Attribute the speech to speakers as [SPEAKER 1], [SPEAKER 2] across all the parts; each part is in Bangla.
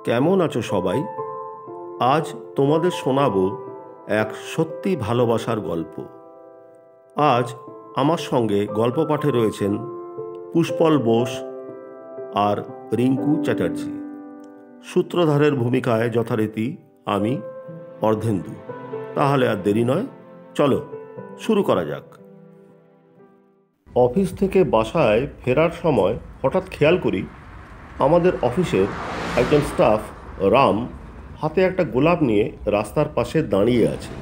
[SPEAKER 1] কেমন আছো সবাই? আজ তোমাদের শোনাবো এক সত্যি ভালোবাসার গল্প। আজ আমার সঙ্গে গল্প পাঠে রয়েছেন পুষ্পল বোস আর রিঙ্কু চ্যাটার্জি। সূত্রধারের ভূমিকায় যথারীতি আমি অর্ধেন্দু। তাহলে আর দেরি নয়, চলো শুরু করা যাক। অফিস থেকে বাসায় ফেরার সময় হঠাৎ খেয়াল করি আমাদের অফিসের একজন স্টাফ রাম হাতে একটা গোলাপ নিয়ে রাস্তার পাশে দাঁড়িয়ে আছে।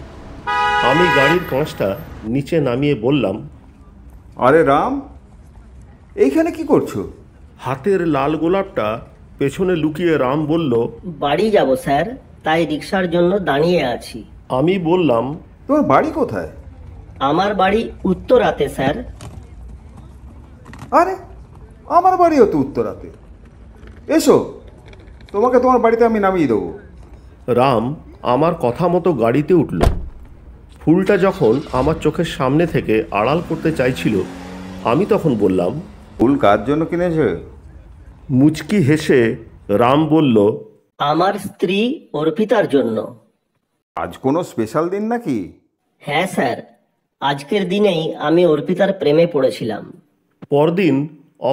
[SPEAKER 1] আমি গাড়ির কাঁচটা নিচে নামিয়ে বললাম,
[SPEAKER 2] আরে রাম, এইখানে কি করছো?
[SPEAKER 1] হাতের লাল গোলাপটা পেছনে লুকিয়ে রাম বলল,
[SPEAKER 3] বাড়ি যাব স্যার, তাই রিক্সার জন্য দাঁড়িয়ে আছি।
[SPEAKER 1] আমি বললাম,
[SPEAKER 2] তোমার বাড়ি কোথায়?
[SPEAKER 3] আমার বাড়ি উত্তরাতে স্যার।
[SPEAKER 2] আরে আমার বাড়িও তো উত্তরাতে। এসো, তোমাকে তোমার বাড়িতে আমি নামিয়ে দেবো।
[SPEAKER 1] রাম আমার কথা মতো গাড়িতে উঠল। ফুলটা যখন আমার চোখের সামনে থেকে আড়াল করতে চাইছিল, আমি তখন বললাম,
[SPEAKER 2] ফুল কার জন্য কিনেছো?
[SPEAKER 1] মুচকি হেসে রাম বলল,
[SPEAKER 3] আমার স্ত্রী অর্পিতার জন্য।
[SPEAKER 2] আজ কোনো স্পেশাল দিন নাকি?
[SPEAKER 3] হ্যাঁ স্যার, আজকের দিনেই আমি অর্পিতার প্রেমে পড়েছিলাম।
[SPEAKER 1] পরদিন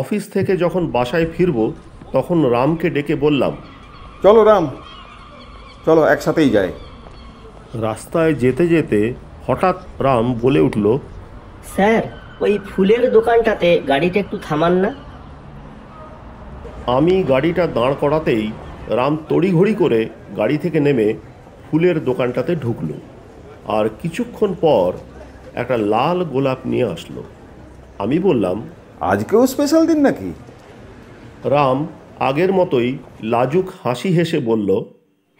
[SPEAKER 1] অফিস থেকে যখন বাসায় ফিরব তখন রামকে ডেকে বললাম,
[SPEAKER 2] চলো রাম, চলো একসাথেই যাই।
[SPEAKER 1] রাস্তায় যেতে যেতে হঠাৎ রাম বলে উঠল,
[SPEAKER 3] স্যার, ওই ফুলের দোকানটাতে গাড়িটা একটু থামান না।
[SPEAKER 1] আমি গাড়িটা দাঁড় করাতেই রাম তড়িঘড়ি করে গাড়ি থেকে নেমে ফুলের দোকানটাতে ঢুকলো, আর কিছুক্ষণ পর একটা লাল গোলাপ নিয়ে আসলো। আমি বললাম,
[SPEAKER 2] আজকেও স্পেশাল দিন নাকি?
[SPEAKER 1] রাম আগের মতোই লাজুক হাসি হেসে বলল,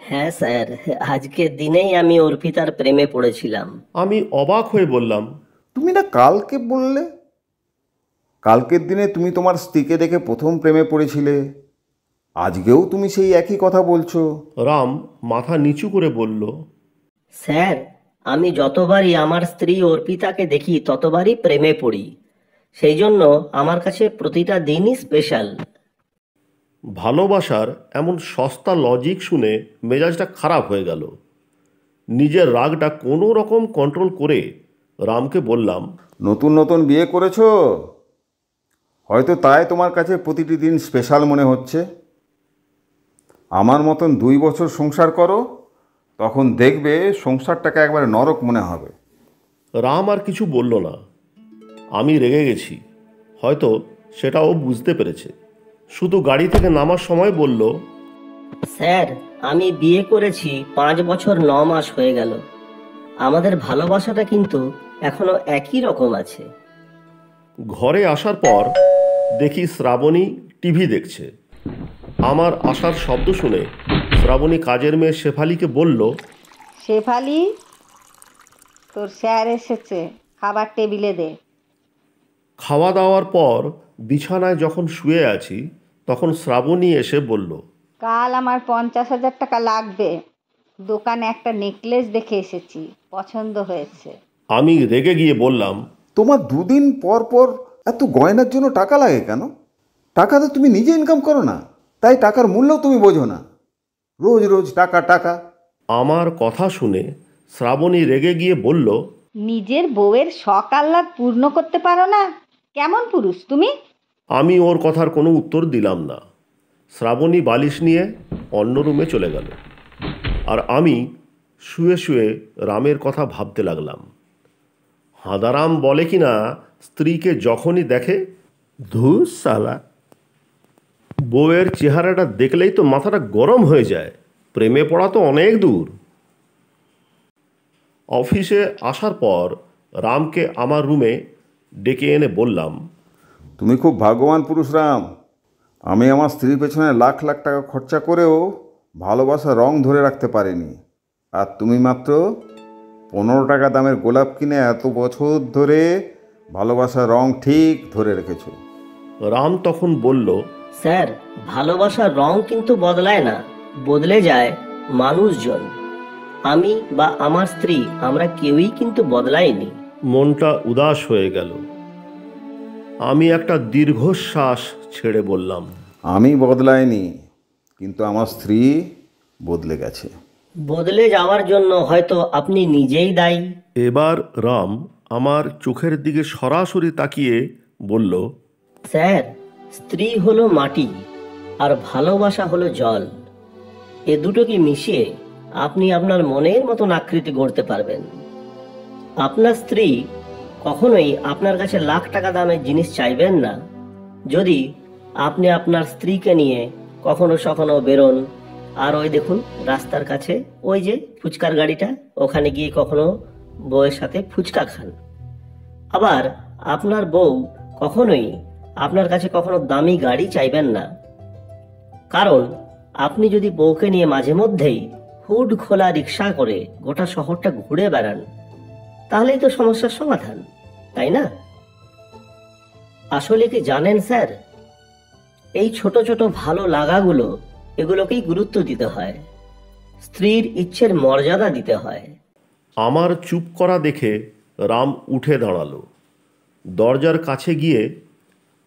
[SPEAKER 3] হ্যাঁ স্যার, আজকের দিনেই আমি অর্পিতার প্রেমে পড়েছিলাম।
[SPEAKER 1] আমি অবাক হয়ে বললাম,
[SPEAKER 2] তুমি না কালকে বললে কালকের দিনে তুমি তোমার স্ত্রীকে দেখে প্রথম প্রেমে পড়েছিলে, আজকেও তুমি সেই একই কথা বলছো?
[SPEAKER 1] রাম মাথা নিচু করে বলল,
[SPEAKER 3] স্যার, আমি যতবারই আমার স্ত্রী অর্পিতাকে দেখি ততবারই প্রেমে পড়ি। সেই জন্য আমার কাছে প্রতিটা দিনই স্পেশাল।
[SPEAKER 1] ভালোবাসার এমন সস্তা লজিক শুনে মেজাজটা খারাপ হয়ে গেল। নিজের রাগটা কোনো রকম কন্ট্রোল করে রামকে বললাম,
[SPEAKER 2] নতুন নতুন বিয়ে করেছো, হয়তো তাই তোমার কাছে প্রতিটি দিন স্পেশাল মনে হচ্ছে। আমার মতন 2 বছর সংসার করো, তখন দেখবে সংসারটাকে একবারে নরক মনে হবে।
[SPEAKER 1] রাম আর কিছু বলল না। আমি রেগে গেছি, হয়তো সেটাও বুঝতে পেরেছে। শুধু গাড়ি থেকে নামার সময় বলল,
[SPEAKER 3] স্যার, আমি বিয়ে করেছি 5 বছর 9 মাস হয়ে গেল। আমাদের ভালোবাসাটা কিন্তু এখনো একই রকম আছে।
[SPEAKER 1] ঘরে আসার পর দেখি শ্রাবণী টিভি দেখছে। আমার আসার শব্দ শুনে শ্রাবণী কাজের মেয়ে শেফালিকে বলল,
[SPEAKER 4] শেফালি, তোর স্যার এসেছে, খাবার টেবিলে দে।
[SPEAKER 1] খাওয়া দাওয়ার পর বিছানায় যখন শুয়ে আছি তখন শ্রাবণী এসে বলল,
[SPEAKER 4] কাল আমার 50,000 টাকা লাগবে, দোকানে একটা নেকলেস দেখে এসেছি, পছন্দ হয়েছে।
[SPEAKER 1] আমি রেগে গিয়ে বললাম,
[SPEAKER 2] তোমার 2 দিন পর পর এত গয়নার জন্য টাকা লাগে কেন? টাকা তো তুমি নিজে ইনকাম করো না, তাই টাকার মূল্যও তুমি বোঝো না। রোজ রোজ টাকা টাকা।
[SPEAKER 1] আমার কথা শুনে শ্রাবণী রেগে গিয়ে বলল,
[SPEAKER 4] নিজের বউয়ের শখ আহ্লাদ পূর্ণ করতে পারো না? কেমন পুরুষ তুমি?
[SPEAKER 1] আমি ওর কথার কোনো উত্তর দিলাম না। শ্রাবণী বালিশ নিয়ে অন্য রুমে চলে গেল, আর আমি শুয়ে শুয়ে রামের কথা ভাবতে লাগলাম। হাঁদারাম বলে কি না, স্ত্রীকে যখনই দেখে, ধুস সালা, বউয়ের চেহারাটা দেখলেই তো মাথাটা গরম হয়ে যায়, প্রেমে পড়া তো অনেক দূর। অফিসে আসার পর রামকে আমার রুমে ডেকে এনে বললাম,
[SPEAKER 2] তুমি খুব ভাগ্যবান পুরুষ রাম। আমি আমার স্ত্রীর পেছনে লাখ লাখ টাকা খরচা করেও ভালোবাসার রং ধরে রাখতে পারিনি, আর তুমি মাত্র 15 টাকা দামের গোলাপ কিনে এত বছর ধরে ভালোবাসার রং ঠিক ধরে রেখেছো।
[SPEAKER 1] রাম তখন বলল,
[SPEAKER 3] স্যার, ভালোবাসার রং কিন্তু বদলায় না, বদলে যায় মানুষজন। আমি বা আমার স্ত্রী, আমরা কেউই কিন্তু বদলাইনি।
[SPEAKER 1] মনটা উদাস হয়ে গেল। আমি একটা দীর্ঘশ্বাস ছেড়ে বললাম,
[SPEAKER 2] আমি বদলাইনি, কিন্তু আমার স্ত্রী বদলে গেছে।
[SPEAKER 3] বদলে যাওয়ার জন্য হয়তো আপনি নিজেই দায়ী।
[SPEAKER 1] এবার রাম আমার চোখের দিকে সরাসরি তাকিয়ে বলল,
[SPEAKER 3] স্যার, স্ত্রী হলো মাটি আর ভালোবাসা হলো জল। এ দুটোকে মিশিয়ে আপনি আপনার মনের মতন আকৃতি গড়তে পারবেন। আপনার স্ত্রী কখনোই আপনার কাছে লাখ টাকা দামের জিনিস চাইবেন না। যদি আপনি আপনার স্ত্রীকে নিয়ে কখনো সখনো বেরোন, আর ওই দেখুন রাস্তার কাছে ওই যে ফুচকার গাড়িটা, ওখানে গিয়ে কখনো বউয়ের সাথে ফুচকা খান। আবার আপনার বউ কখনোই আপনার কাছে কখনো দামি গাড়ি চাইবেন না, কারণ আপনি যদি বউকে নিয়ে মাঝে মধ্যেই হুড খোলা রিক্সা করে গোটা শহরটা ঘুরে বেড়ান, তাহলেই তো সমস্যার সমাধান, তাই না? আসলে কি জানেন স্যার, এই ছোট ছোট ভালো লাগাগুলো, এগুলোকেই গুরুত্ব দিতে হয়, স্ত্রীর ইচ্ছের মর্যাদা দিতে হয়।
[SPEAKER 1] আমার চুপ করা দেখে রাম উঠে দাঁড়ালো। দরজার কাছে গিয়ে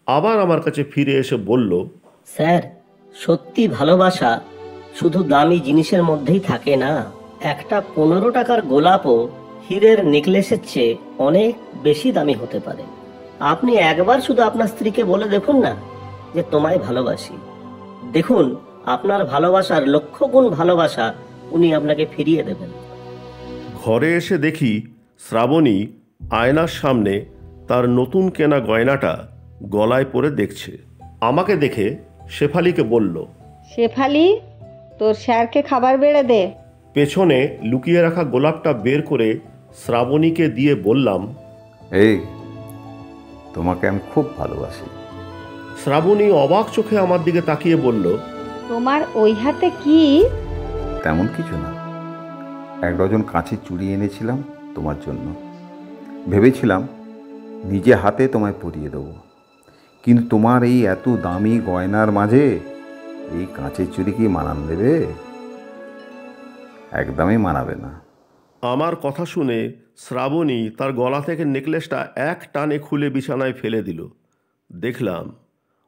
[SPEAKER 1] আবার আমার কাছে ফিরে এসে বলল,
[SPEAKER 3] স্যার, সত্যি ভালোবাসা শুধু দামি জিনিসের মধ্যেই থাকে না। একটা 15 টাকার গোলাপও হীরের নেকলেসের চেয়ে অনেক বেশি দামি হতে পারে। আপনি একবার শুধু আপনার স্ত্রীকে বলে দেখুন না যে তোমায় ভালোবাসি। দেখুন, আপনার ভালোবাসার লক্ষ গুণ ভালোবাসা উনি আপনাকে ফিরিয়ে দেবেন।
[SPEAKER 1] ঘরে এসে দেখি শ্রাবণী আয়নার সামনে তার নতুন কেনা গয়নাটা গলায় পরে দেখছে। আমাকে দেখে শেফালিকে বলল,
[SPEAKER 4] শেফালি, তোর স্যারকে খাবার বেড়ে দে।
[SPEAKER 1] পেছনে লুকিয়ে রাখা গোলাপটা বের করে শ্রাবণীকে দিয়ে বললাম,
[SPEAKER 2] এই, তোমাকে আমি খুব ভালোবাসি।
[SPEAKER 1] শ্রাবণী অবাক চোখে আমার দিকে তাকিয়ে বলল,
[SPEAKER 4] তোমার ওই হাতে কি?
[SPEAKER 2] তেমন কিছু না, 1 ডজন কাঁচের চুড়ি এনেছিলাম তোমার জন্য। ভেবেছিলাম নিজে হাতে তোমায় পরিয়ে দেবো, কিন্তু তোমার এই এত দামি গয়নার মাঝে এই কাঁচের চুড়ি কি মানান দেবে? একদমই মানাবে না।
[SPEAKER 1] আমার কথা শুনে শ্রাবণী তার গলা থেকে নেকলেসটা এক টানে খুলে বিছানায় ফেলে দিল। দেখলাম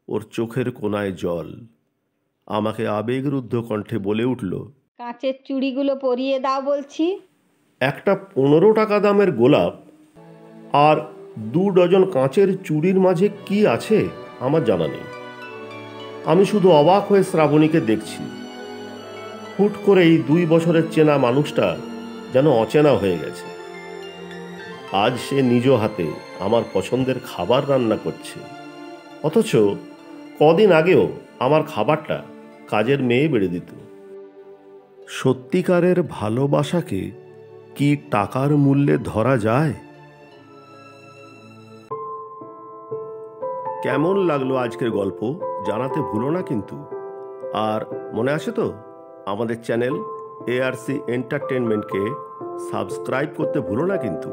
[SPEAKER 1] ওর চোখের কোণায় জল। আমাকে আবেগরুদ্ধ কণ্ঠে বলে উঠল,
[SPEAKER 4] কাঁচের চুড়িগুলো পরিয়ে দাও বলছি।
[SPEAKER 1] একটা 15 টাকা দামের গোলাপ আর 2 ডজন কাঁচের চুড়ির মাঝে কি আছে আমার জানা নেই। আমি শুধু অবাক হয়ে শ্রাবণীকে দেখছি। হুট করেই 2 বছরের চেনা মানুষটা যেন অচেনা হয়ে গেছে। আজ সে নিজ হাতে আমার পছন্দের খাবার রান্না করছে, অথচ কদিন আগেও আমার খাবারটা কাজের মেয়ে বেড়ে দিত। সত্যিকারের ভালোবাসাকে কি টাকার মূল্যে ধরা যায়? কেমন লাগলো আজকের গল্প জানাতে ভুলো না কিন্তু। আর মনে আছে তো, আমাদের চ্যানেল ARC এন্টারটেনমেন্টকে সাবস্ক্রাইব করতে ভুলো না কিন্তু।